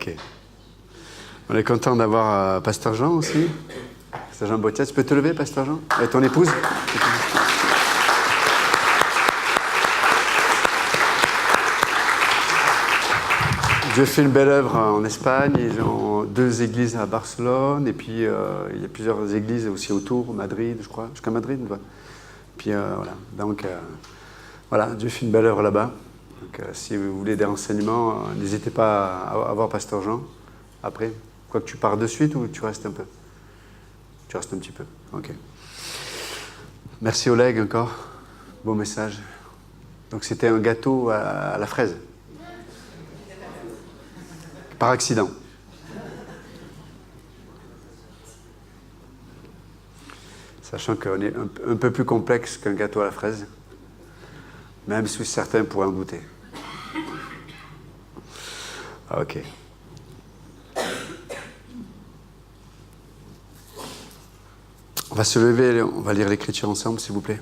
Ok. On est content d'avoir Pasteur Jean aussi. Pasteur Jean Bottiat. Tu peux te lever, Pasteur Jean? Et ton épouse? Dieu fait une belle œuvre en Espagne. Ils ont 2 églises à Barcelone. Et puis, il y a plusieurs églises aussi autour, Madrid, je crois. Jusqu'à Madrid, quoi. Puis, voilà. Donc, voilà, Dieu fait une belle œuvre là-bas. Donc, si vous voulez des renseignements, n'hésitez pas à voir Pasteur Jean après. Quoi que tu pars de suite ou tu restes un peu? Tu restes un petit peu. Ok. Merci Oleg encore. Beau message. Donc c'était un gâteau à la fraise. Par accident. Sachant qu'on est un peu plus complexe qu'un gâteau à la fraise. Même si certains pourraient en douter. Ok. On va se lever, on va lire l'Écriture ensemble, s'il vous plaît.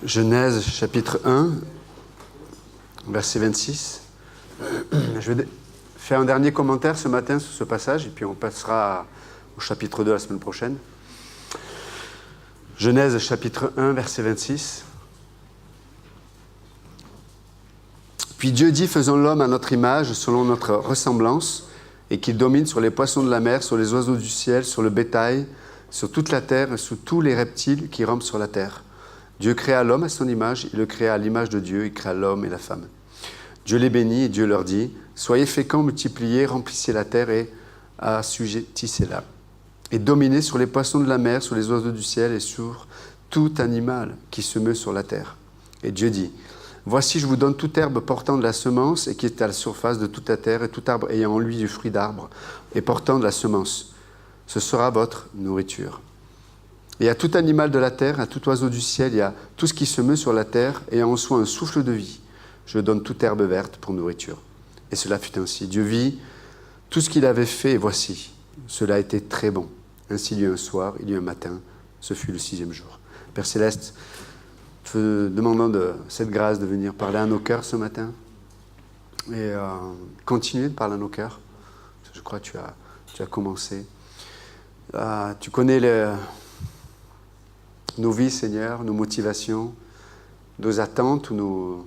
Genèse, chapitre 1, verset 26. Je vais faire un dernier commentaire ce matin sur ce passage, et puis on passera au chapitre 2 la semaine prochaine. Genèse, chapitre 1, verset 26. Puis Dieu dit, faisons l'homme à notre image, selon notre ressemblance, et qu'il domine sur les poissons de la mer, sur les oiseaux du ciel, sur le bétail, sur toute la terre et sur tous les reptiles qui rampent sur la terre. Dieu créa l'homme à son image, il le créa à l'image de Dieu, il créa l'homme et la femme. Dieu les bénit et Dieu leur dit, soyez féconds, multipliez, remplissez la terre et assujettissez-la. Et dominez sur les poissons de la mer, sur les oiseaux du ciel et sur tout animal qui se meut sur la terre. Et Dieu dit, voici, je vous donne toute herbe portant de la semence et qui est à la surface de toute la terre, et tout arbre ayant en lui du fruit d'arbre et portant de la semence. Ce sera votre nourriture. Et à tout animal de la terre, à tout oiseau du ciel, et à tout ce qui se meut sur la terre, ayant en soi un souffle de vie, je donne toute herbe verte pour nourriture. Et cela fut ainsi. Dieu vit tout ce qu'il avait fait, et voici, cela a été très bon. Ainsi il y eut un soir, il y eut un matin, ce fut le 6e jour. Père Céleste, te demandons de cette grâce de venir parler à nos cœurs ce matin et continuer de parler à nos cœurs. Je crois que tu as commencé. Tu connais nos vies, Seigneur, nos motivations, nos attentes ou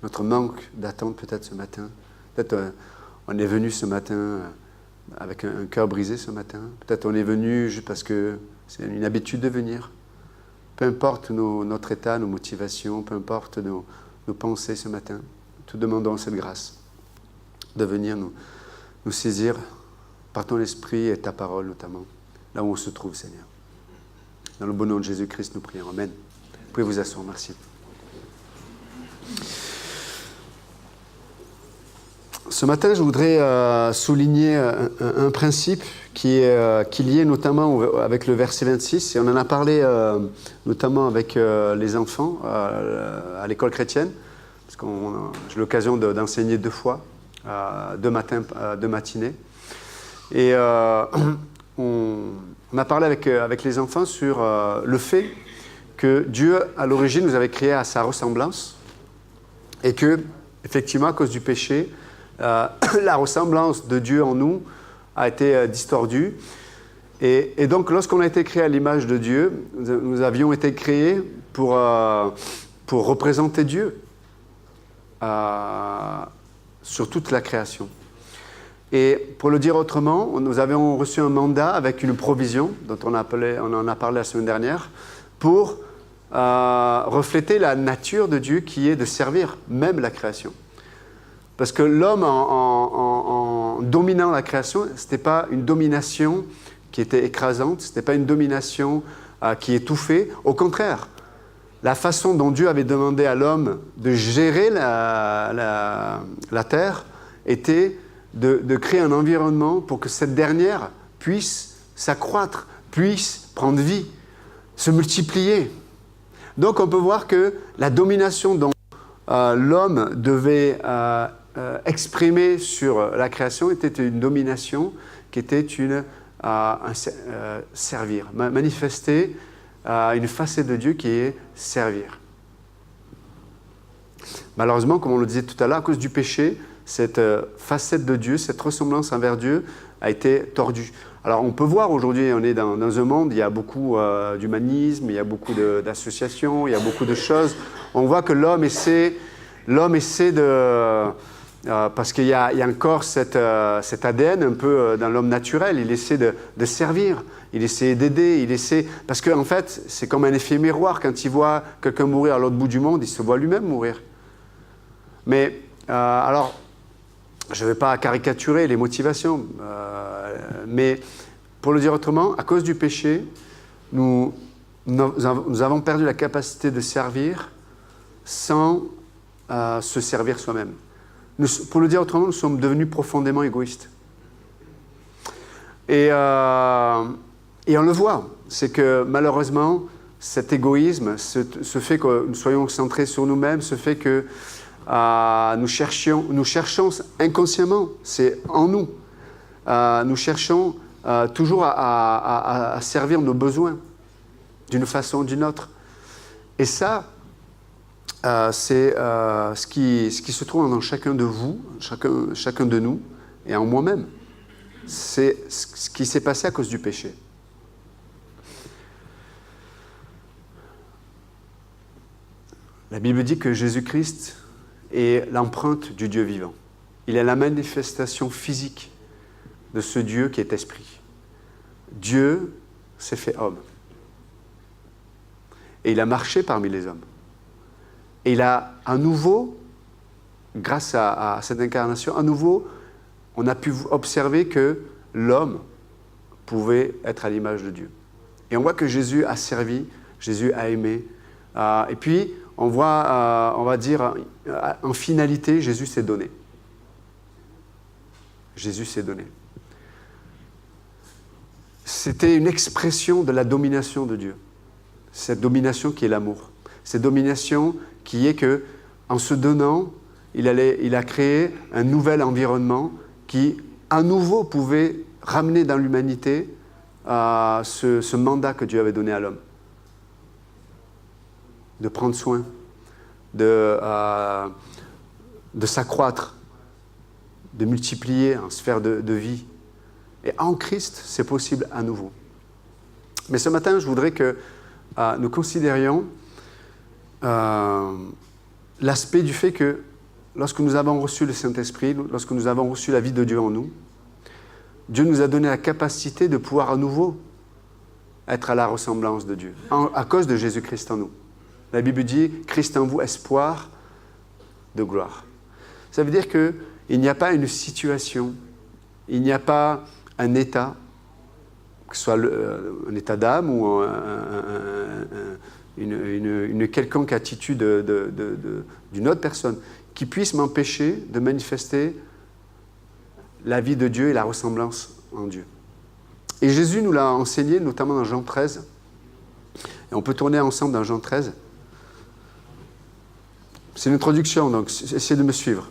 notre manque d'attente peut-être ce matin. Peut-être on est venu ce matin avec un cœur brisé ce matin. Peut-être on est venu juste parce que c'est une habitude de venir. Peu importe notre état, nos motivations, peu importe nos pensées ce matin, te demandons cette grâce de venir nous saisir par ton esprit et ta parole notamment, là où on se trouve, Seigneur. Dans le bon nom de Jésus-Christ, nous prions. Amen. Vous pouvez vous asseoir, merci. Ce matin, je voudrais souligner un principe qui est lié notamment avec le verset 26. Et on en a parlé notamment avec les enfants à l'école chrétienne, parce que j'ai l'occasion d'enseigner 2 fois, 2 matinées. Et on a parlé avec les enfants sur le fait que Dieu, à l'origine, nous avait créés à sa ressemblance et que, effectivement, à cause du péché, la ressemblance de Dieu en nous a été distordue. Et donc, lorsqu'on a été créé à l'image de Dieu, nous avions été créés pour représenter Dieu sur toute la création. Et pour le dire autrement, nous avions reçu un mandat avec une provision, dont on en a parlé la semaine dernière, pour refléter la nature de Dieu qui est de servir même la création. Parce que l'homme, en dominant la création, ce n'était pas une domination qui était écrasante, ce n'était pas une domination qui étouffait. Au contraire, la façon dont Dieu avait demandé à l'homme de gérer la terre était de créer un environnement pour que cette dernière puisse s'accroître, puisse prendre vie, se multiplier. Donc on peut voir que la domination dont l'homme devait exprimer sur la création était une domination qui était servir, manifester une facette de Dieu qui est servir. Malheureusement, comme on le disait tout à l'heure, à cause du péché, cette facette de Dieu, cette ressemblance envers Dieu a été tordue. Alors on peut voir aujourd'hui, on est dans un monde, il y a beaucoup d'humanisme, il y a beaucoup d'associations, il y a beaucoup de choses. On voit que l'homme essaie de... parce qu'il y a encore cet ADN un peu dans l'homme naturel, il essaie de servir, il essaie d'aider, parce qu'en fait, c'est comme un effet miroir, quand il voit quelqu'un mourir à l'autre bout du monde, il se voit lui-même mourir. Mais, alors, je ne vais pas caricaturer les motivations, mais pour le dire autrement, à cause du péché, nous avons perdu la capacité de servir sans se servir soi-même. Pour le dire autrement, nous sommes devenus profondément égoïstes. Et on le voit, c'est que malheureusement, cet égoïsme, ce fait que nous soyons centrés sur nous-mêmes, ce fait que nous cherchons inconsciemment, c'est en nous, nous cherchons toujours à servir nos besoins d'une façon ou d'une autre. Et ça, c'est ce qui se trouve dans chacun de vous, chacun de nous, et en moi-même. C'est ce qui s'est passé à cause du péché. La Bible dit que Jésus-Christ est l'empreinte du Dieu vivant. Il est la manifestation physique de ce Dieu qui est esprit. Dieu s'est fait homme. Et il a marché parmi les hommes. Et il a à nouveau, grâce à cette incarnation, à nouveau, on a pu observer que l'homme pouvait être à l'image de Dieu. Et on voit que Jésus a servi, Jésus a aimé. Et puis, on voit, on va dire, en finalité, Jésus s'est donné. Jésus s'est donné. C'était une expression de la domination de Dieu. Cette domination qui est l'amour. Cette domination qui est que, en se donnant, il a créé un nouvel environnement qui, à nouveau, pouvait ramener dans l'humanité ce mandat que Dieu avait donné à l'homme. De prendre soin, de s'accroître, de multiplier en sphère de vie. Et en Christ, c'est possible à nouveau. Mais ce matin, je voudrais que nous considérions l'aspect du fait que lorsque nous avons reçu le Saint-Esprit, lorsque nous avons reçu la vie de Dieu en nous, Dieu nous a donné la capacité de pouvoir à nouveau être à la ressemblance de Dieu, à cause de Jésus-Christ en nous. La Bible dit « Christ en vous, espoir de gloire ». Ça veut dire qu'il n'y a pas une situation, il n'y a pas un état, que ce soit un état d'âme ou une quelconque attitude d'une autre personne qui puisse m'empêcher de manifester la vie de Dieu et la ressemblance en Dieu. Et Jésus nous l'a enseigné, notamment dans Jean 13. Et on peut tourner ensemble dans Jean 13. C'est une introduction, donc essayez de me suivre.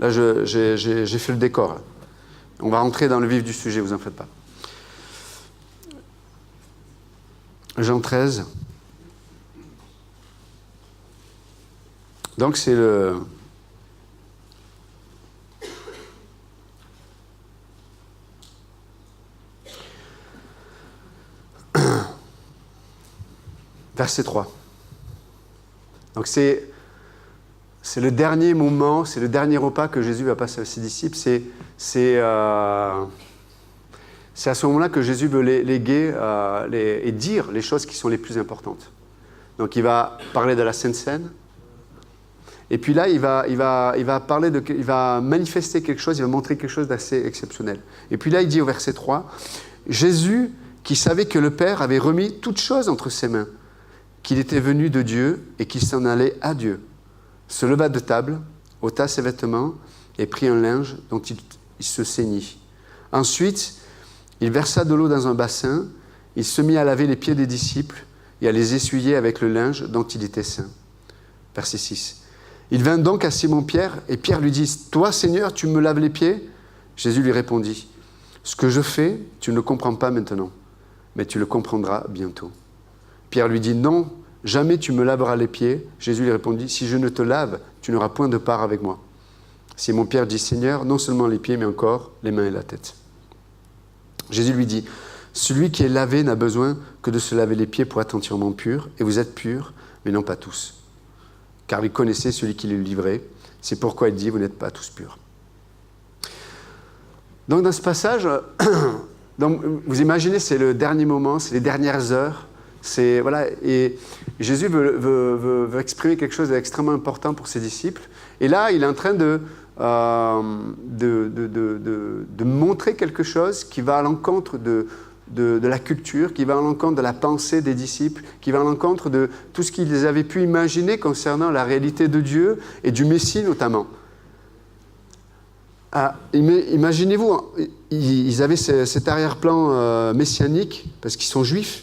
Là, j'ai fait le décor. Là. On va rentrer dans le vif du sujet, vous en faites pas. Jean 13. Donc c'est le... Verset 3. Donc c'est le dernier moment, c'est le dernier repas que Jésus va passer à ses disciples. C'est à ce moment-là que Jésus veut léguer et dire les choses qui sont les plus importantes. Donc il va parler de la Sainte Seine. Et puis là, il va manifester quelque chose, il va montrer quelque chose d'assez exceptionnel. Et puis là, il dit au verset 3, « Jésus, qui savait que le Père avait remis toutes choses entre ses mains, qu'il était venu de Dieu et qu'il s'en allait à Dieu, se leva de table, ôta ses vêtements et prit un linge dont il se ceignit. Ensuite, il versa de l'eau dans un bassin, il se mit à laver les pieds des disciples et à les essuyer avec le linge dont il était ceint. » Verset 6. Il vint donc à Simon-Pierre et Pierre lui dit « Toi, Seigneur, tu me laves les pieds ?» Jésus lui répondit « Ce que je fais, tu ne le comprends pas maintenant, mais tu le comprendras bientôt. » Pierre lui dit « Non, jamais tu me laveras les pieds. » Jésus lui répondit « Si je ne te lave, tu n'auras point de part avec moi. Simon-Pierre dit, Seigneur, non seulement les pieds, mais encore les mains et la tête. Jésus lui dit, celui qui est lavé n'a besoin que de se laver les pieds pour être entièrement pur, et vous êtes purs, mais non pas tous. Car il connaissait celui qui le livrait. C'est pourquoi il dit, vous n'êtes pas tous purs. Donc dans ce passage, donc, vous imaginez, c'est le dernier moment, c'est les dernières heures. Voilà, et Jésus veut exprimer quelque chose d'extrêmement important pour ses disciples. Et là, il est en train de montrer quelque chose qui va à l'encontre de la culture, qui va à l'encontre de la pensée des disciples, qui va à l'encontre de tout ce qu'ils avaient pu imaginer concernant la réalité de Dieu et du Messie notamment. Imaginez-vous, ils avaient cet arrière-plan messianique parce qu'ils sont juifs.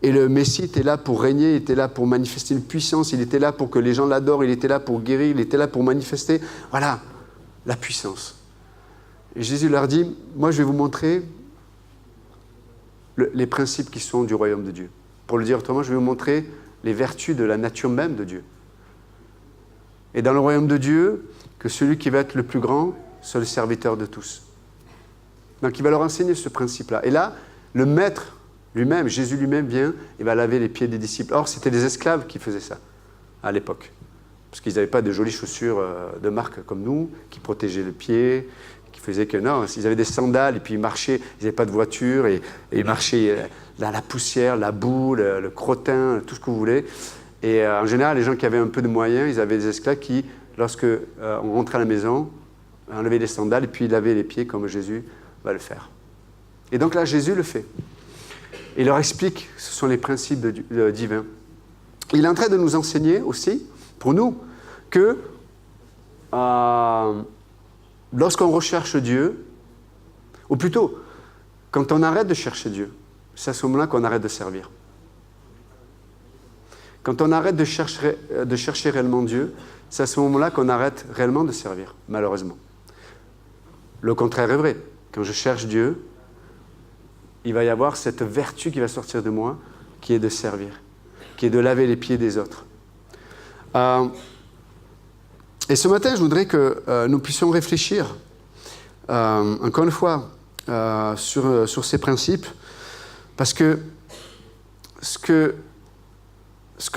Et le Messie était là pour régner, il était là pour manifester une puissance, il était là pour que les gens l'adorent, il était là pour guérir, il était là pour manifester. Voilà, la puissance. Et Jésus leur dit, moi je vais vous montrer les principes qui sont du royaume de Dieu. Pour le dire autrement, je vais vous montrer les vertus de la nature même de Dieu. Et dans le royaume de Dieu, que celui qui va être le plus grand soit le serviteur de tous. Donc il va leur enseigner ce principe-là. Et là, le maître lui-même, Jésus lui-même vient et va laver les pieds des disciples. Or, c'était des esclaves qui faisaient ça à l'époque. Parce qu'ils n'avaient pas de jolies chaussures de marque comme nous, qui protégeaient le pied, qui faisaient que non, ils avaient des sandales et puis ils marchaient, ils n'avaient pas de voiture et ils marchaient la poussière, la boue, le crottin, tout ce que vous voulez. Et en général, les gens qui avaient un peu de moyens, ils avaient des esclaves qui, lorsque on rentrait à la maison, enlevaient les sandales et puis lavaient les pieds comme Jésus va le faire. Et donc là, Jésus le fait. Il leur explique, ce sont les principes divins. Il est en train de nous enseigner aussi, pour nous, que lorsqu'on recherche Dieu, ou plutôt, quand on arrête de chercher Dieu, c'est à ce moment-là qu'on arrête de servir. Quand on arrête de chercher réellement Dieu, c'est à ce moment-là qu'on arrête réellement de servir, malheureusement. Le contraire est vrai. Quand je cherche Dieu, il va y avoir cette vertu qui va sortir de moi, qui est de servir, qui est de laver les pieds des autres. Et ce matin, je voudrais que nous puissions réfléchir, encore une fois, sur ces principes, parce que ce que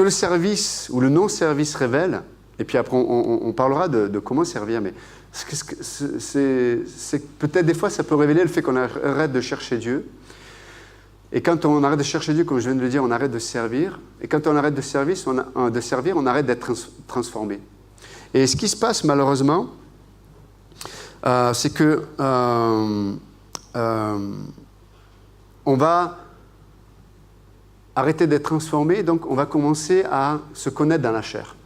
le service ou le non-service révèle, et puis après on parlera de comment servir, mais c'est peut-être des fois ça peut révéler le fait qu'on arrête de chercher Dieu. Et quand on arrête de chercher Dieu, comme je viens de le dire, on arrête de servir. Et quand on arrête de servir, on arrête d'être transformé. Et ce qui se passe malheureusement, c'est que on va arrêter d'être transformé, donc on va commencer à se connaître dans la chair.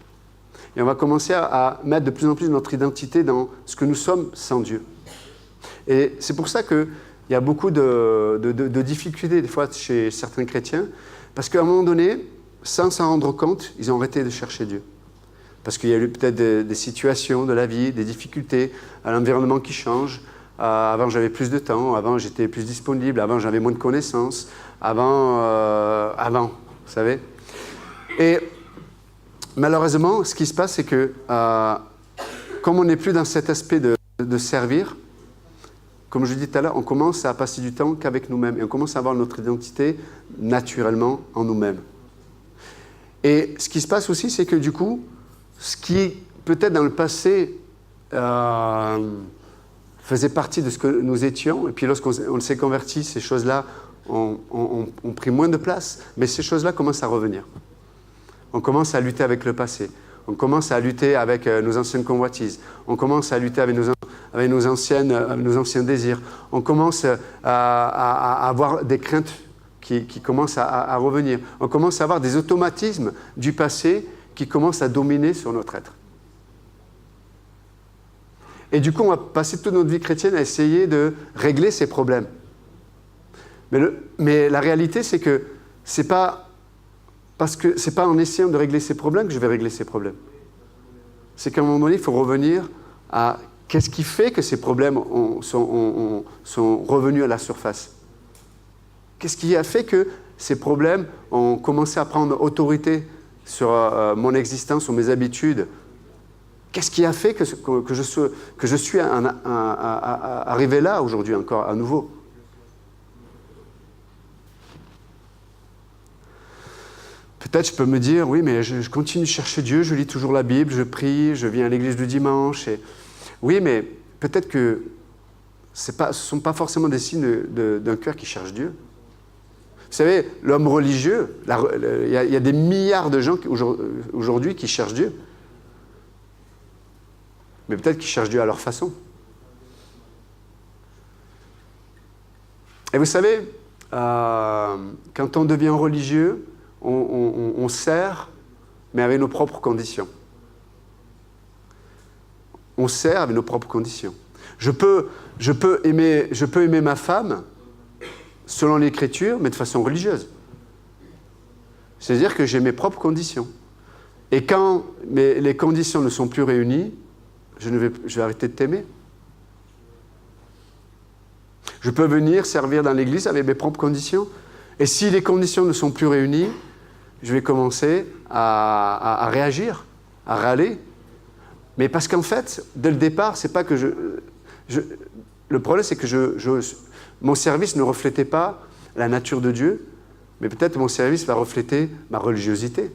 Et on va commencer à mettre de plus en plus notre identité dans ce que nous sommes sans Dieu. Et c'est pour ça qu'il y a beaucoup de difficultés des fois chez certains chrétiens, parce qu'à un moment donné, sans s'en rendre compte, ils ont arrêté de chercher Dieu. Parce qu'il y a eu peut-être des situations de la vie, des difficultés, à l'environnement qui change. Avant, j'avais plus de temps, avant, j'étais plus disponible, avant, j'avais moins de connaissances, avant, vous savez. Et malheureusement, ce qui se passe, c'est que comme on n'est plus dans cet aspect de servir, comme je dis tout à l'heure, on commence à passer du temps qu'avec nous-mêmes et on commence à avoir notre identité naturellement en nous-mêmes. Et ce qui se passe aussi, c'est que du coup, ce qui peut-être dans le passé faisait partie de ce que nous étions, et puis lorsqu'on s'est converti, ces choses-là ont pris moins de place, mais ces choses-là commencent à revenir. On commence à lutter avec le passé. On commence à lutter avec nos anciennes convoitises. On commence à lutter avec nos anciens désirs. On commence à avoir des craintes qui commencent à revenir. On commence à avoir des automatismes du passé qui commencent à dominer sur notre être. Et du coup, on va passer toute notre vie chrétienne à essayer de régler ces problèmes. Mais la réalité, c'est que c'est pas en essayant de régler ces problèmes que je vais régler ces problèmes. C'est qu'à un moment donné, il faut revenir à qu'est-ce qui fait que ces problèmes sont revenus à la surface. Qu'est-ce qui a fait que ces problèmes ont commencé à prendre autorité sur mon existence, sur mes habitudes? Qu'est-ce qui a fait que je suis arrivé là aujourd'hui encore à nouveau? Peut-être je peux me dire, oui, mais je continue de chercher Dieu, je lis toujours la Bible, je prie, je viens à l'église le dimanche. Oui, mais peut-être que ce ne sont pas forcément des signes d'un cœur qui cherche Dieu. Vous savez, l'homme religieux, il y a des milliards de gens aujourd'hui qui cherchent Dieu. Mais peut-être qu'ils cherchent Dieu à leur façon. Et vous savez, quand on devient religieux, on sert, mais avec nos propres conditions. On sert avec nos propres conditions. Je peux aimer ma femme selon l'Écriture, mais de façon religieuse. C'est-à-dire que j'ai mes propres conditions. Et quand les conditions ne sont plus réunies, je vais arrêter de t'aimer. Je peux venir servir dans l'église avec mes propres conditions. Et si les conditions ne sont plus réunies, je vais commencer à réagir, à râler. Mais parce qu'en fait, dès le départ, c'est pas que le problème, c'est que mon service ne reflétait pas la nature de Dieu, mais peut-être mon service va refléter ma religiosité.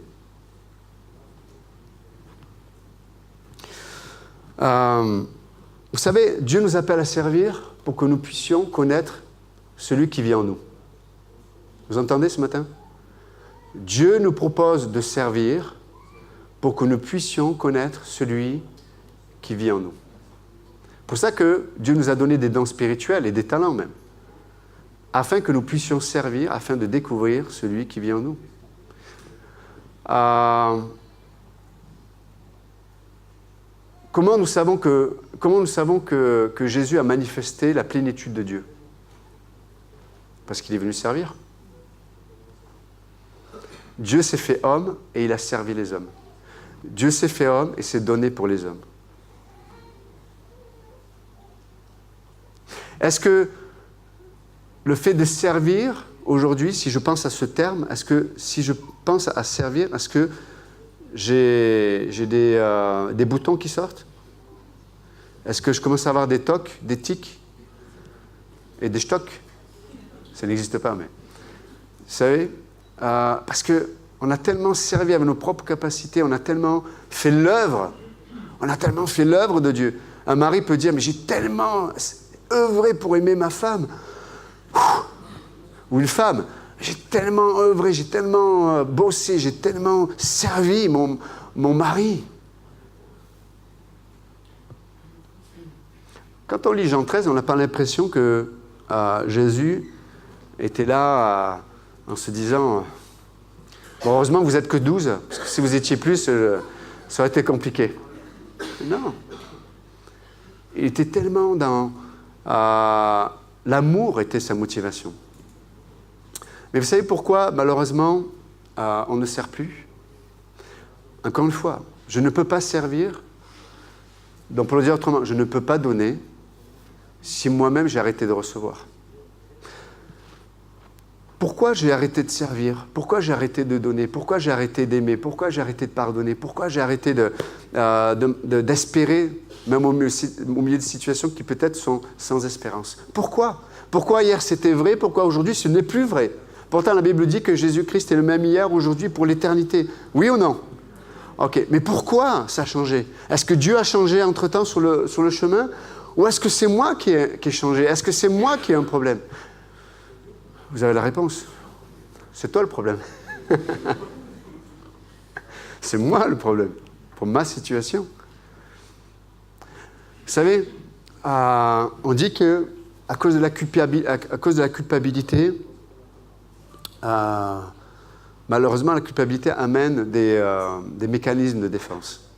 Vous savez, Dieu nous appelle à servir pour que nous puissions connaître celui qui vit en nous. Vous entendez ce matin? Dieu nous propose de servir pour que nous puissions connaître celui qui vit en nous. C'est pour ça que Dieu nous a donné des dons spirituels et des talents même, afin que nous puissions servir, afin de découvrir celui qui vit en nous. Comment nous savons que Jésus a manifesté la plénitude de Dieu? Parce qu'il est venu servir. Dieu s'est fait homme et il a servi les hommes. Dieu s'est fait homme et s'est donné pour les hommes. Est-ce que le fait de servir, aujourd'hui, si je pense à ce terme, est-ce que si je pense à servir, est-ce que j'ai des boutons qui sortent? Est-ce que je commence à avoir des tocs, des tics et des stocks? Ça n'existe pas, mais... Vous savez, parce qu'on a tellement servi avec nos propres capacités, on a tellement fait l'œuvre de Dieu. Un mari peut dire, mais j'ai tellement œuvré pour aimer ma femme. Ou une femme, j'ai tellement œuvré, j'ai tellement bossé, j'ai tellement servi mon mari. Quand on lit Jean 13, on n'a pas l'impression que Jésus était là en se disant bon, heureusement que vous n'êtes que 12, parce que si vous étiez plus, ça aurait été compliqué. Non. Il était tellement dans... l'amour était sa motivation. Mais vous savez pourquoi, malheureusement, on ne sert plus? Encore une fois, je ne peux pas servir, donc pour le dire autrement, je ne peux pas donner si moi-même j'ai arrêté de recevoir. Pourquoi j'ai arrêté de servir? Pourquoi j'ai arrêté de donner? Pourquoi j'ai arrêté d'aimer? Pourquoi j'ai arrêté de pardonner? Pourquoi j'ai arrêté d'espérer, même au milieu de situations qui peut-être sont sans espérance? Pourquoi? Pourquoi hier c'était vrai? Pourquoi aujourd'hui ce n'est plus vrai? Pourtant la Bible dit que Jésus-Christ est le même hier, aujourd'hui, pour l'éternité. Oui ou non? Ok, mais pourquoi ça a changé? Est-ce que Dieu a changé entre-temps sur le chemin? Ou est-ce que c'est moi qui ai changé? Est-ce que c'est moi qui ai un problème? Vous avez la réponse. C'est toi le problème. C'est moi le problème, pour ma situation. Vous savez, on dit que à cause de la culpabilité, malheureusement, la culpabilité amène des mécanismes de défense.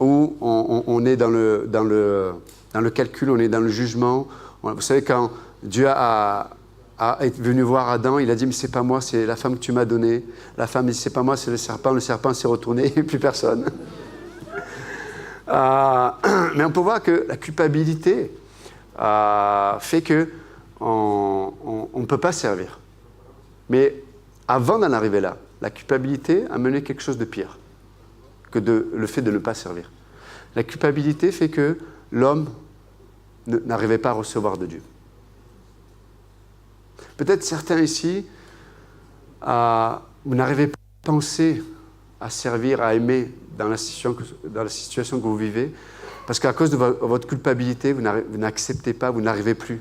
Où on est dans le calcul, on est dans le jugement. Vous savez, quand Dieu est venu voir Adam, il a dit, mais c'est pas moi, c'est la femme que tu m'as donnée. La femme dit, c'est pas moi, c'est le serpent s'est retourné, et plus personne. Mais on peut voir que la culpabilité fait qu'on ne peut pas servir. Mais avant d'en arriver là, la culpabilité a mené quelque chose de pire que le fait de ne pas servir. La culpabilité fait que l'homme n'arrivait pas à recevoir de Dieu. Peut-être certains ici, vous n'arrivez pas à penser, à servir, à aimer dans la situation que vous vivez, parce qu'à cause de votre culpabilité, vous n'acceptez pas, vous n'arrivez plus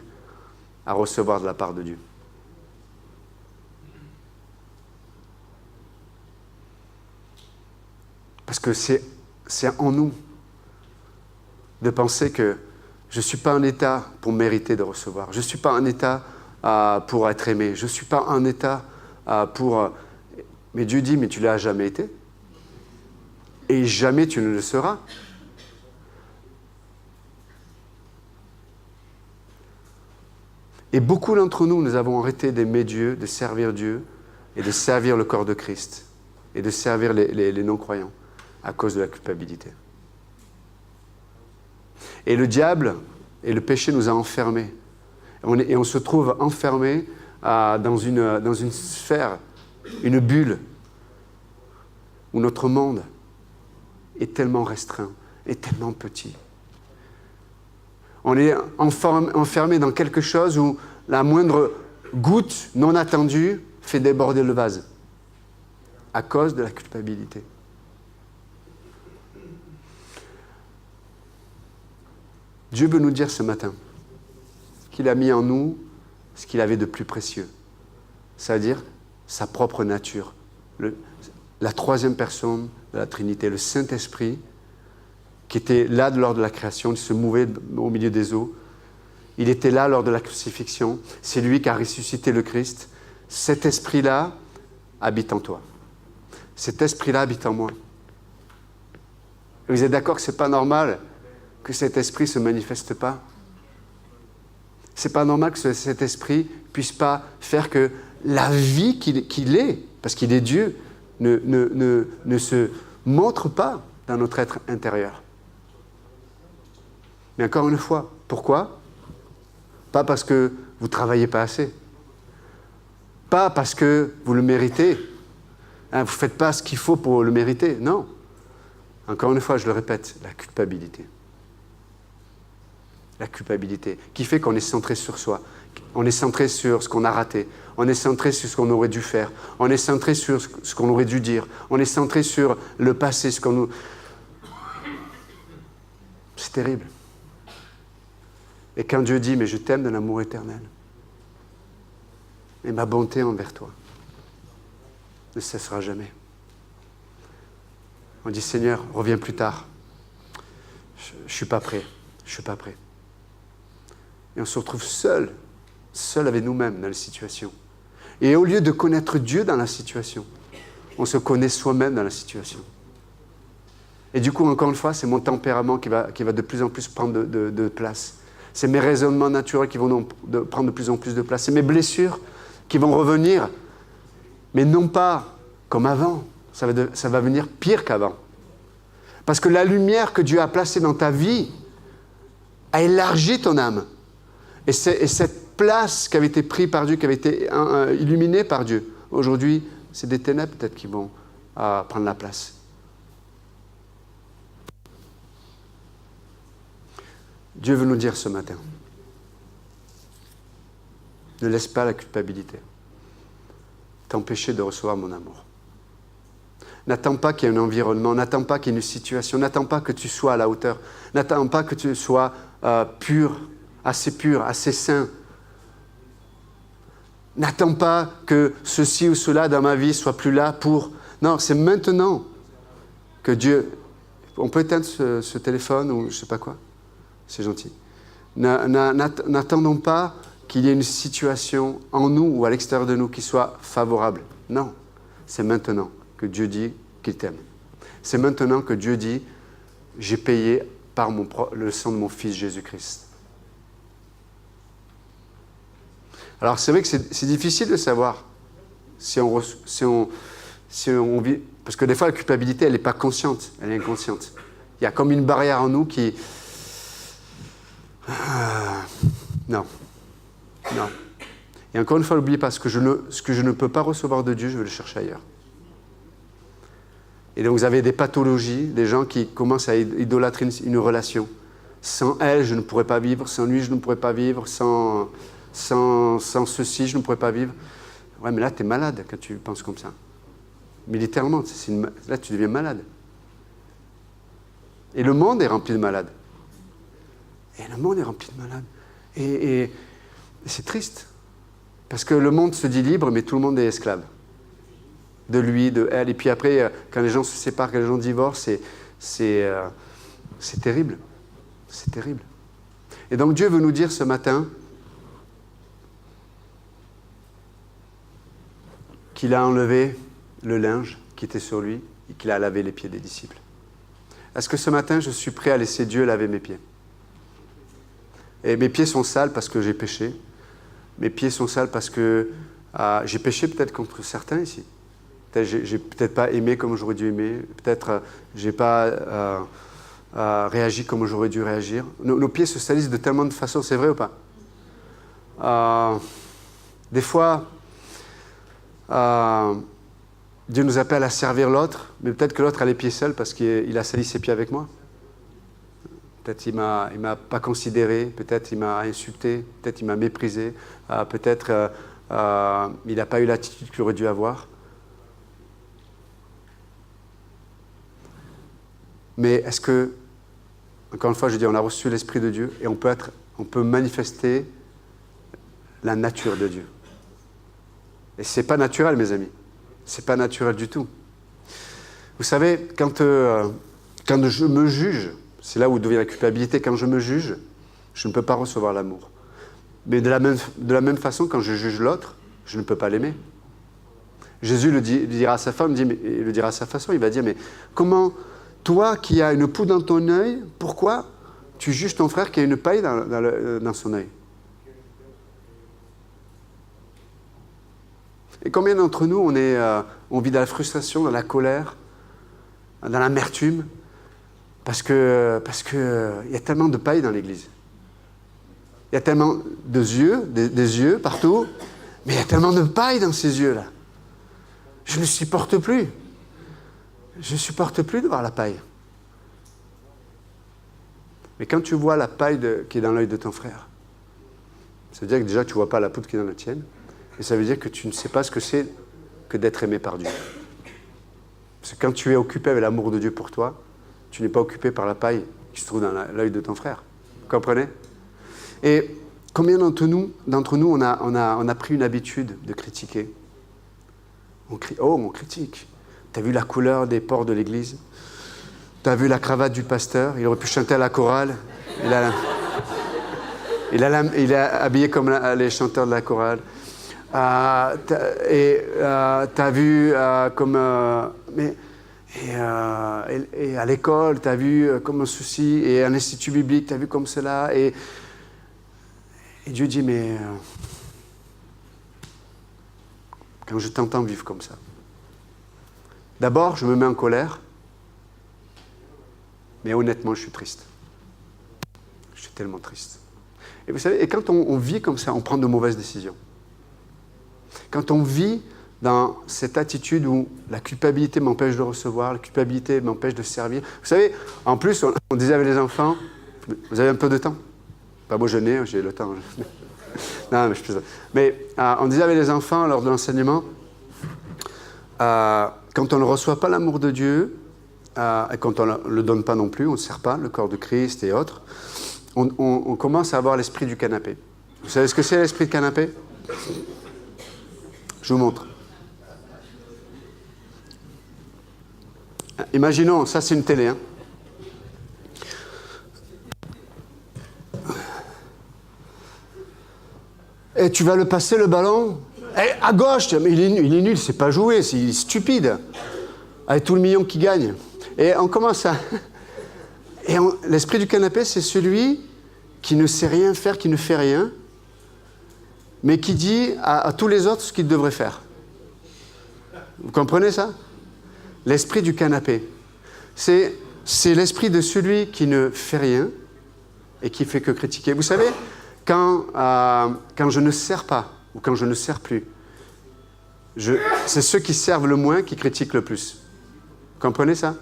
à recevoir de la part de Dieu. Parce que c'est en nous de penser que je ne suis pas en état pour mériter de recevoir. Je ne suis pas en état pour être aimé. Je ne suis pas en état pour... Mais Dieu dit, mais tu ne l'as jamais été. Et jamais tu ne le seras. Et beaucoup d'entre nous, nous avons arrêté d'aimer Dieu, de servir Dieu et de servir le corps de Christ et de servir les non-croyants à cause de la culpabilité. Et le diable et le péché nous a enfermés. Et on se trouve enfermés dans une sphère, une bulle, où notre monde est tellement restreint, est tellement petit. On est enfermé dans quelque chose où la moindre goutte non attendue fait déborder le vase, à cause de la culpabilité. Dieu veut nous dire ce matin qu'il a mis en nous ce qu'il avait de plus précieux, c'est-à-dire sa propre nature, la troisième personne de la Trinité, le Saint-Esprit, qui était là lors de la création, il se mouvait au milieu des eaux. Il était là lors de la crucifixion. C'est lui qui a ressuscité le Christ. Cet esprit-là habite en toi. Cet esprit-là habite en moi. Et vous êtes d'accord que ce n'est pas normal que cet esprit ne se manifeste pas? Ce n'est pas normal que cet esprit ne puisse pas faire que la vie qu'il est, parce qu'il est Dieu, ne se montre pas dans notre être intérieur. Mais encore une fois, pourquoi? Pas parce que vous ne travaillez pas assez. Pas parce que vous le méritez. Vous ne faites pas ce qu'il faut pour le mériter. Non. Encore une fois, je le répète, la culpabilité. La culpabilité, qui fait qu'on est centré sur soi. On est centré sur ce qu'on a raté. On est centré sur ce qu'on aurait dû faire. On est centré sur ce qu'on aurait dû dire. On est centré sur le passé, ce qu'on nous... C'est terrible. Et quand Dieu dit, mais je t'aime d'un amour éternel, et ma bonté envers toi ne cessera jamais. On dit, Seigneur, reviens plus tard. Je ne suis pas prêt. Je ne suis pas prêt. Et on se retrouve seul avec nous-mêmes dans la situation. Et au lieu de connaître Dieu dans la situation, on se connaît soi-même dans la situation. Et du coup, encore une fois, c'est mon tempérament qui va de plus en plus prendre de place. C'est mes raisonnements naturels qui vont prendre de plus en plus de place. C'est mes blessures qui vont revenir, mais non pas comme avant. Ça va venir pire qu'avant. Parce que la lumière que Dieu a placée dans ta vie a élargi ton âme. Et cette place qui avait été prise par Dieu, qui avait été illuminée par Dieu, aujourd'hui, c'est des ténèbres peut-être qui vont prendre la place. Dieu veut nous dire ce matin, ne laisse pas la culpabilité t'empêcher de recevoir mon amour. N'attends pas qu'il y ait un environnement, n'attends pas qu'il y ait une situation, n'attends pas que tu sois à la hauteur, n'attends pas que tu sois pur, assez saint. N'attends pas que ceci ou cela dans ma vie soit plus là pour... Non, c'est maintenant que Dieu... On peut éteindre ce téléphone ou je ne sais pas quoi? C'est gentil. N'attendons pas qu'il y ait une situation en nous ou à l'extérieur de nous qui soit favorable. Non, c'est maintenant que Dieu dit qu'il t'aime. C'est maintenant que Dieu dit « J'ai payé par le sang de mon Fils Jésus-Christ ». Alors c'est vrai que c'est difficile de savoir si on vit... Parce que des fois la culpabilité, elle n'est pas consciente, elle est inconsciente. Il y a comme une barrière en nous qui... Non. Et encore une fois, n'oubliez pas, ce que je ne peux pas recevoir de Dieu, je vais le chercher ailleurs. Et donc vous avez des pathologies, des gens qui commencent à idolâtrer une relation. Sans elle, je ne pourrais pas vivre. Sans lui, je ne pourrais pas vivre. Sans ceci, je ne pourrais pas vivre. Ouais, mais là, tu es malade quand tu penses comme ça. Militairement, là, tu deviens malade. Et le monde est rempli de malades. Et le monde est rempli de malades. Et c'est triste. Parce que le monde se dit libre, mais tout le monde est esclave. De lui, de elle. Et puis après, quand les gens se séparent, quand les gens divorcent, c'est terrible. C'est terrible. Et donc Dieu veut nous dire ce matin qu'il a enlevé le linge qui était sur lui et qu'il a lavé les pieds des disciples. Est-ce que ce matin, je suis prêt à laisser Dieu laver mes pieds? Et mes pieds sont sales parce que j'ai péché. Mes pieds sont sales parce que j'ai péché peut-être contre certains ici. Peut-être j'ai peut-être pas aimé comme j'aurais dû aimer. Peut-être j'ai pas réagi comme j'aurais dû réagir. Nos pieds se salissent de tellement de façons, c'est vrai ou pas? Des fois, Dieu nous appelle à servir l'autre, mais peut-être que l'autre a les pieds seuls parce qu'il a sali ses pieds avec moi. Peut-être il m'a pas considéré, peut-être il m'a insulté, peut-être il m'a méprisé, peut-être il n'a pas eu l'attitude qu'il aurait dû avoir. Mais est-ce que, encore une fois, je dis, on a reçu l'Esprit de Dieu et on peut manifester la nature de Dieu. Et ce n'est pas naturel, mes amis. Ce n'est pas naturel du tout. Vous savez, quand je me juge, c'est là où devient la culpabilité. Quand je me juge, je ne peux pas recevoir l'amour. Mais de la même façon, quand je juge l'autre, je ne peux pas l'aimer. Jésus le dira à sa femme, il le dira à sa façon, il va dire, mais comment... Toi qui as une poudre dans ton œil, pourquoi tu juges ton frère qui a une paille dans son œil? Et combien d'entre nous, on vit dans la frustration, dans la colère, dans l'amertume, parce que y a tellement de paille dans l'Église. Il y a tellement de yeux, des yeux partout, mais il y a tellement de paille dans ces yeux-là. Je ne supporte plus. Je ne supporte plus de voir la paille. Mais quand tu vois la paille qui est dans l'œil de ton frère, ça veut dire que déjà tu ne vois pas la poudre qui est dans la tienne, et ça veut dire que tu ne sais pas ce que c'est que d'être aimé par Dieu. Parce que quand tu es occupé avec l'amour de Dieu pour toi, tu n'es pas occupé par la paille qui se trouve dans l'œil de ton frère. Vous comprenez? Et combien d'entre nous on a pris une habitude de critiquer? On critique. T'as vu la couleur des portes de l'église? T'as vu la cravate du pasteur? Il aurait pu chanter à la chorale. Il est habillé comme les chanteurs de la chorale. T'as vu comme... et à l'école, t'as vu comme un souci. Et à l'institut biblique, t'as vu comme cela. Et Dieu dit, mais... quand je t'entends vivre comme ça, d'abord, je me mets en colère, mais honnêtement, je suis triste. Je suis tellement triste. Et vous savez, quand on vit comme ça, on prend de mauvaises décisions. Quand on vit dans cette attitude où la culpabilité m'empêche de recevoir, la culpabilité m'empêche de servir. Vous savez, en plus, on disait avec les enfants, vous avez un peu de temps? Pas moi, j'ai le temps. Non, mais je plaisante. Mais on disait avec les enfants, lors de l'enseignement, quand on ne reçoit pas l'amour de Dieu, et quand on ne le donne pas non plus, on ne sert pas le corps de Christ et autres, on commence à avoir l'esprit du canapé. Vous savez ce que c'est l'esprit de canapé? Je vous montre. Imaginons, ça c'est une télé. Hein. Et tu vas le passer le ballon à gauche, mais il est nul, c'est pas joué, c'est stupide. Avec tout le million qui gagne. Et on commence à... l'esprit du canapé, c'est celui qui ne sait rien faire, qui ne fait rien, mais qui dit à tous les autres ce qu'ils devraient faire. Vous comprenez ça? L'esprit du canapé. C'est l'esprit de celui qui ne fait rien et qui fait que critiquer. Vous savez, quand je ne sers pas, ou quand je ne sers plus, c'est ceux qui servent le moins qui critiquent le plus. Comprenez ça?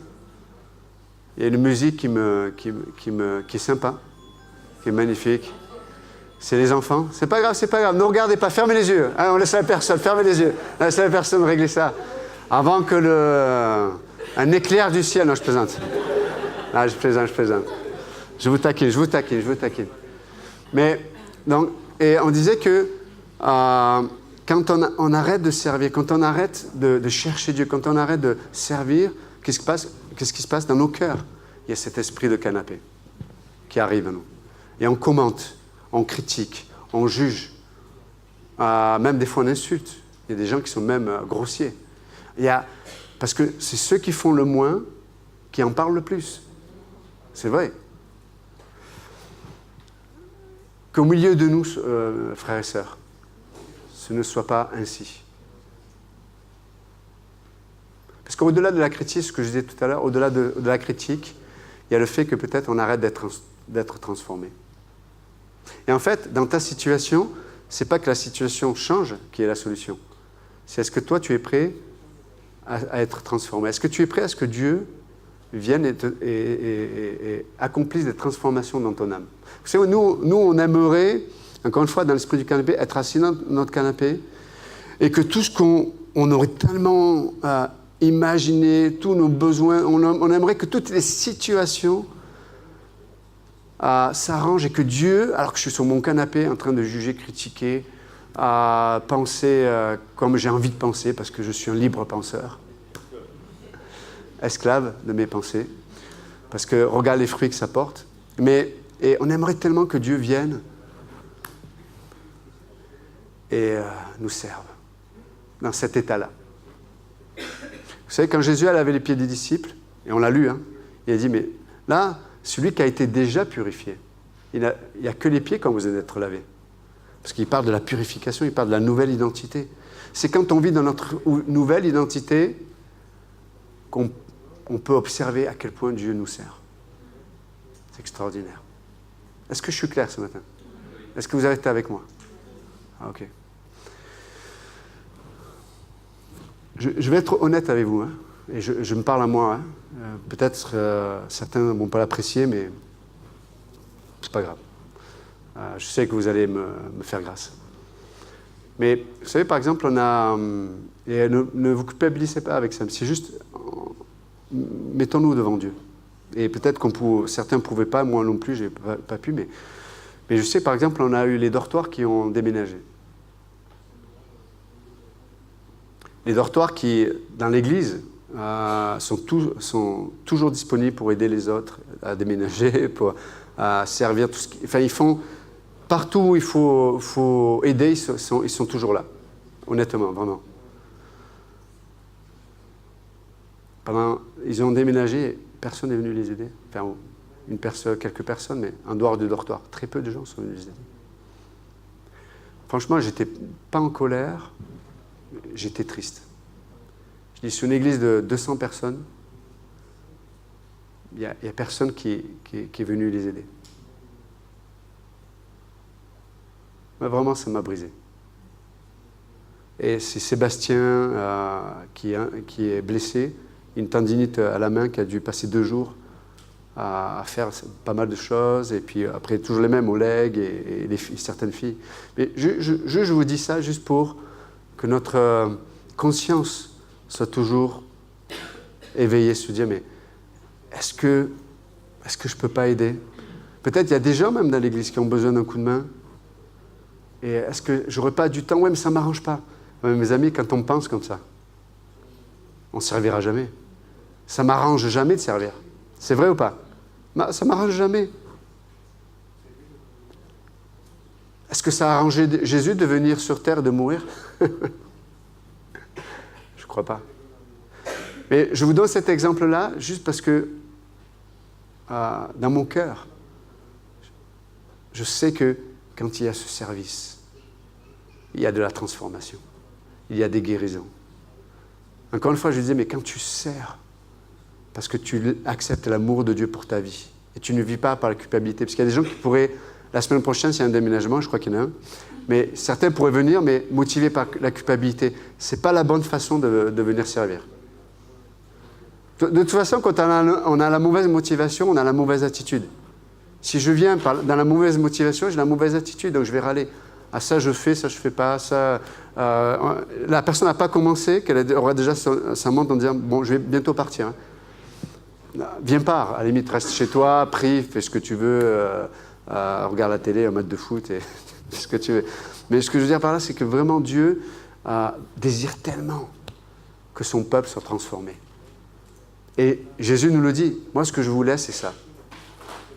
Il y a une musique qui est sympa, qui est magnifique. C'est les enfants. C'est pas grave, c'est pas grave. Ne regardez pas, fermez les yeux. Hein, on laisse la personne, fermez les yeux. On laisse la personne régler ça. Avant que un éclair du ciel... Non, je plaisante. Ah, je plaisante. Je vous taquine. Mais, donc, et on disait que quand on arrête de servir, quand on arrête de chercher Dieu, quand on arrête de servir, qu'est-ce qui se passe dans nos cœurs? Il y a cet esprit de canapé qui arrive à nous. Et on commente, on critique, on juge. Même des fois on insulte. Il y a des gens qui sont même grossiers. Parce que c'est ceux qui font le moins qui en parlent le plus. C'est vrai. Qu'au milieu de nous, frères et sœurs, ce ne soit pas ainsi. Parce qu'au-delà de la critique, ce que je disais tout à l'heure, au-delà de la critique, il y a le fait que peut-être on arrête d'être transformé. Et en fait, dans ta situation, ce n'est pas que la situation change qui est la solution. C'est est-ce que toi, tu es prêt à être transformé? Est-ce que tu es prêt à ce que Dieu vienne et accomplisse des transformations dans ton âme? Vous savez, nous, on aimerait, encore une fois, dans l'esprit du canapé, être assis dans notre canapé et que tout ce qu'on aurait tellement imaginé, tous nos besoins, on aimerait que toutes les situations s'arrangent et que Dieu, alors que je suis sur mon canapé en train de juger, critiquer, penser comme j'ai envie de penser parce que je suis un libre penseur, esclave de mes pensées, parce que regarde les fruits que ça porte. Et on aimerait tellement que Dieu vienne et nous serve dans cet état-là. Vous savez, quand Jésus a lavé les pieds des disciples, et on l'a lu, hein, il a dit, mais là, celui qui a été déjà purifié, il n'y a que les pieds quand vous allez être lavés. Parce qu'il parle de la purification, il parle de la nouvelle identité. C'est quand on vit dans notre nouvelle identité qu'on peut observer à quel point Dieu nous sert. C'est extraordinaire. Est-ce que je suis clair ce matin? Est-ce que vous avez été avec moi? Ok. Je vais être honnête avec vous, hein, et je me parle à moi. Hein. Peut-être certains ne vont pas l'apprécier, mais c'est pas grave. Je sais que vous allez me faire grâce. Mais vous savez, par exemple, et ne vous culpabilisez pas avec ça, c'est juste, mettons-nous devant Dieu. Et peut-être certains ne pouvaient pas, moi non plus, je n'ai pas pu, mais je sais, par exemple, on a eu les dortoirs qui ont déménagé. Les dortoirs qui, dans l'Église, sont toujours disponibles pour aider les autres à déménager, à servir tout ce qui... Enfin, ils font... Partout où il faut aider, ils sont toujours là. Honnêtement, vraiment. Ils ont déménagé, personne n'est venu les aider. Enfin, quelques personnes, mais en dehors du dortoir. Très peu de gens sont venus les aider. Franchement, j'étais pas en colère, j'étais triste. Je dis, sur une église de 200 personnes, il n'y a personne qui est venu les aider. Mais vraiment, ça m'a brisé. Et c'est Sébastien qui est blessé, une tendinite à la main, qui a dû passer 2 jours à faire pas mal de choses, et puis après, toujours les mêmes aux legs et certaines filles. Mais je vous dis ça juste pour que notre conscience soit toujours éveillée, se dire, mais est-ce que je ne peux pas aider? Peut-être il y a des gens même dans l'église qui ont besoin d'un coup de main. Et est-ce que j'aurais pas du temps? Ouais, mais ça ne m'arrange pas. Ouais, mes amis, quand on pense comme ça, on ne servira jamais. Ça ne m'arrange jamais de servir. C'est vrai ou pas? Ça ne m'arrange jamais. Est-ce que ça a arrangé Jésus de venir sur terre et de mourir? Je ne crois pas. Mais je vous donne cet exemple-là juste parce que dans mon cœur, je sais que quand il y a ce service, il y a de la transformation, il y a des guérisons. Encore une fois, je disais, mais quand tu sers, parce que tu acceptes l'amour de Dieu pour ta vie, et tu ne vis pas par la culpabilité, parce qu'il y a des gens qui pourraient, la semaine prochaine, s'il y a un déménagement, je crois qu'il y en a un, mais certains pourraient venir, mais motivés par la culpabilité. Ce n'est pas la bonne façon de venir servir. De toute façon, quand on a la mauvaise motivation, on a la mauvaise attitude. Si je viens dans la mauvaise motivation, j'ai la mauvaise attitude, donc je vais râler. Ah, ça je fais pas, ça... la personne n'a pas commencé, qu'elle aura déjà sa montre en disant « Bon, je vais bientôt partir. Viens pas, à la limite, reste chez toi, prie, fais ce que tu veux, regarde la télé, un match de foot, et fais ce que tu veux. » Mais ce que je veux dire par là, c'est que vraiment Dieu désire tellement que son peuple soit transformé. Et Jésus nous le dit, moi ce que je vous laisse, c'est ça.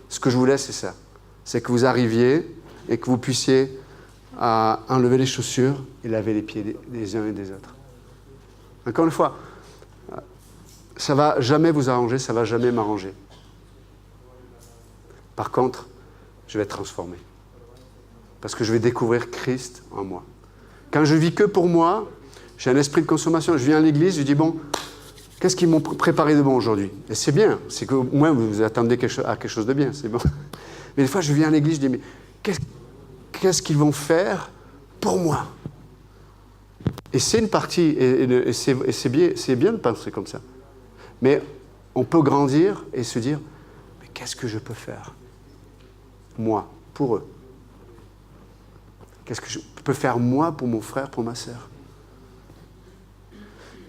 Ce que je vous laisse, c'est ça. C'est que vous arriviez et que vous puissiez enlever les chaussures et laver les pieds des uns et des autres. Encore une fois, ça ne va jamais vous arranger, ça ne va jamais m'arranger. Par contre, je vais être transformé. Parce que je vais découvrir Christ en moi. Quand je vis que pour moi, j'ai un esprit de consommation. Je viens à l'église, je dis, bon, qu'est-ce qu'ils m'ont préparé de bon aujourd'hui? Et c'est bien, c'est qu'au moins vous attendez à quelque chose de bien, c'est bon. Mais des fois, je viens à l'église, je dis, mais qu'est-ce qu'ils vont faire pour moi? Et c'est une partie, et c'est bien de penser comme ça. Mais on peut grandir et se dire, mais qu'est-ce que je peux faire? Moi, pour eux. Qu'est-ce que je peux faire moi pour mon frère, pour ma sœur?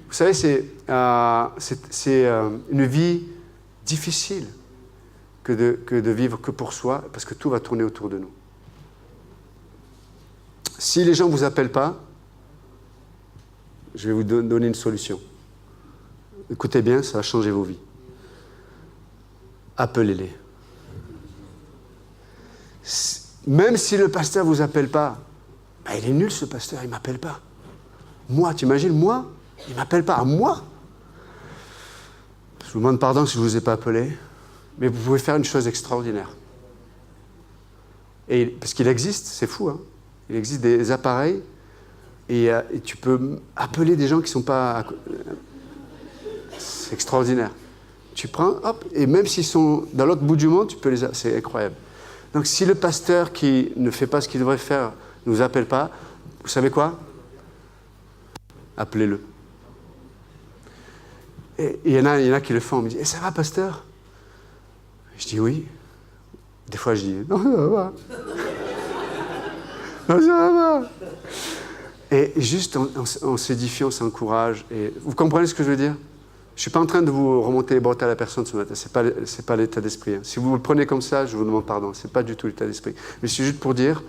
Vous savez, c'est une vie difficile que de vivre que pour soi, parce que tout va tourner autour de nous. Si les gens ne vous appellent pas, je vais vous donner une solution. Écoutez bien, ça va changer vos vies. Appelez-les. Même si le pasteur ne vous appelle pas, ben il est nul ce pasteur, il ne m'appelle pas. Moi, tu imagines, moi, il ne m'appelle pas à moi. Je vous demande pardon si je ne vous ai pas appelé, mais vous pouvez faire une chose extraordinaire. Parce qu'il existe, c'est fou, hein. Il existe des appareils et tu peux appeler des gens qui ne sont pas... C'est extraordinaire. Tu prends, hop, et même s'ils sont dans l'autre bout du monde, tu peux c'est incroyable. Donc si le pasteur qui ne fait pas ce qu'il devrait faire ne vous appelle pas, vous savez quoi? Appelez-le. Et il y en a qui le font. On me dit, ça va, pasteur? Je dis oui. Des fois, je dis, non, ça va pas. Non, ça va pas. Et juste, on s'édifie, on s'encourage. Et vous comprenez ce que je veux dire? Je ne suis pas en train de vous remonter les bottes à la personne ce matin. Ce n'est pas l'état d'esprit. Hein. Si vous le prenez comme ça, je vous demande pardon. Ce n'est pas du tout l'état d'esprit. Mais c'est juste pour dire,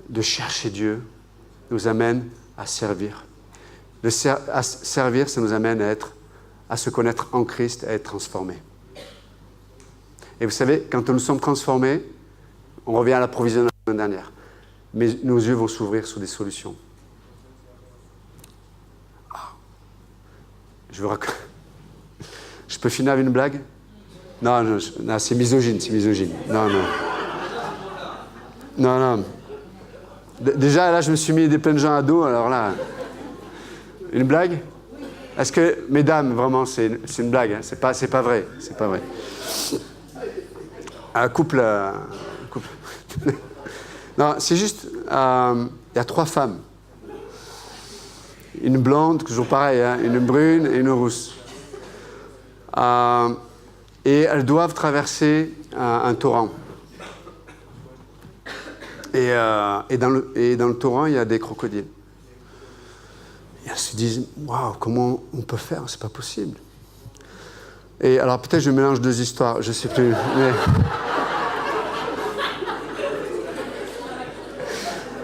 de chercher Dieu nous amène à servir. À servir, ça nous amène à se connaître en Christ, à être transformés. Et vous savez, quand nous sommes transformés, on revient à la provision de la semaine dernière. Mais nos yeux vont s'ouvrir sur des solutions. Je peux finir avec une blague? Non, c'est misogyne, Non. Déjà, là, je me suis mis plein de gens à dos, alors là... Une blague? Est-ce que, mesdames, vraiment, c'est une blague, hein? C'est pas vrai. Un couple... Non, c'est juste... Il y a 3 femmes. Une blonde, toujours pareil, hein, une brune et une rousse. Et elles doivent traverser un torrent. Et dans le torrent, il y a des crocodiles. Et elles se disent, waouh, comment on peut faire? C'est pas possible. Et alors peut-être je mélange 2 histoires, je sais plus.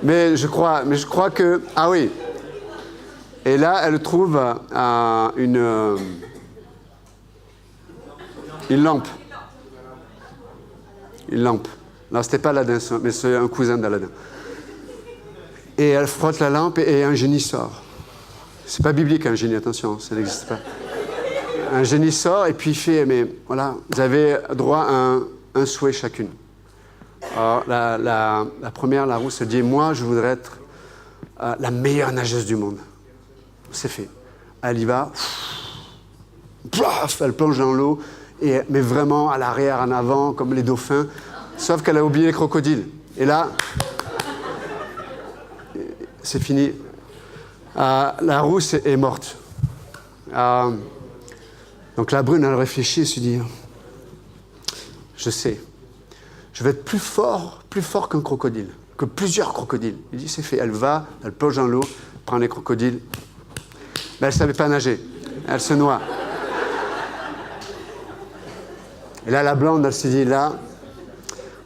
Mais je crois que... Ah oui. Et là, elle trouve une lampe. Une lampe. Non, c'était pas Aladdin, mais c'est un cousin d'Aladin. Et elle frotte la lampe et un génie sort. C'est pas biblique un génie, attention, ça n'existe pas. Un génie sort et puis il fait, mais voilà, vous avez droit à un souhait chacune. Alors la première, la rousse, elle dit, moi je voudrais être la meilleure nageuse du monde. C'est fait. Elle y va, elle plonge dans l'eau, mais vraiment à l'arrière, en avant, comme les dauphins, sauf qu'elle a oublié les crocodiles. Et là, c'est fini. La rousse est morte. Donc la brune, elle réfléchit et se dit, je sais, je vais être plus fort qu'un crocodile, que plusieurs crocodiles. Il dit, c'est fait. Elle va, elle plonge dans l'eau, prend les crocodiles. Mais elle ne savait pas nager. Elle se noie. Et là, la blonde, elle se dit, là,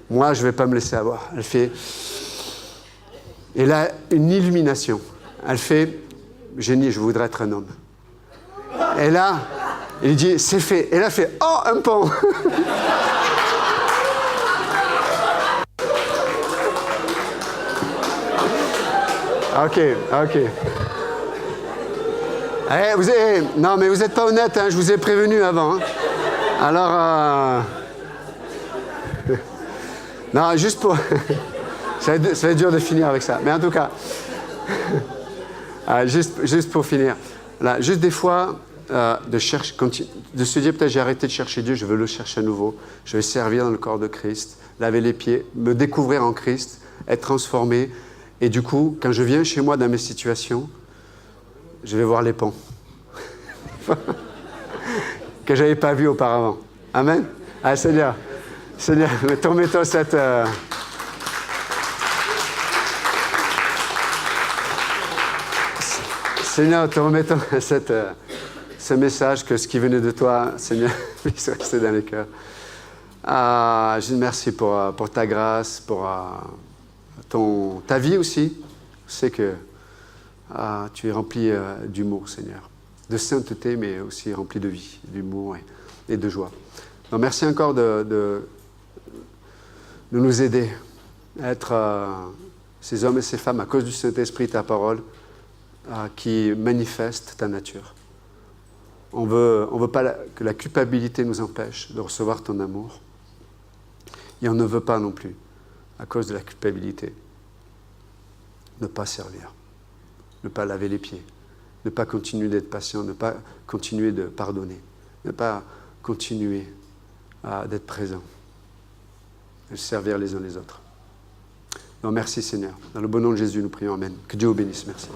moi, je ne vais pas me laisser avoir. Elle fait... Et là, une illumination. Elle fait, génie, je voudrais être un homme. Et là, il dit, c'est fait. Et là, elle fait, oh, un pont. Ok. Non, mais vous n'êtes pas honnête, hein, je vous ai prévenu avant. Hein. Alors, non, juste pour... ça va être dur de finir avec ça. Mais en tout cas, juste pour finir. Là, juste des fois, de se dire peut-être j'ai arrêté de chercher Dieu, je veux le chercher à nouveau. Je vais servir dans le corps de Christ, laver les pieds, me découvrir en Christ, être transformé. Et du coup, quand je viens chez moi dans mes situations, je vais voir les ponts que je n'avais pas vus auparavant. Amen. Ah, Seigneur, mettons cette... Seigneur, te remettons ce message que ce qui venait de toi, Seigneur, puisse rester dans les cœurs. Je te remercie pour ta grâce, pour ta vie aussi. Je sais que tu es rempli d'humour, Seigneur. De sainteté, mais aussi rempli de vie, d'humour et de joie. Donc, merci encore de nous aider à être ces hommes et ces femmes, à cause du Saint-Esprit, ta parole, qui manifeste ta nature. On veut pas que la culpabilité nous empêche de recevoir ton amour. Et on ne veut pas non plus, à cause de la culpabilité, ne pas servir, ne pas laver les pieds, ne pas continuer d'être patient, ne pas continuer de pardonner, ne pas continuer d'être présent, de servir les uns les autres. Donc merci Seigneur. Dans le bon nom de Jésus, nous prions. Amen. Que Dieu vous bénisse. Merci.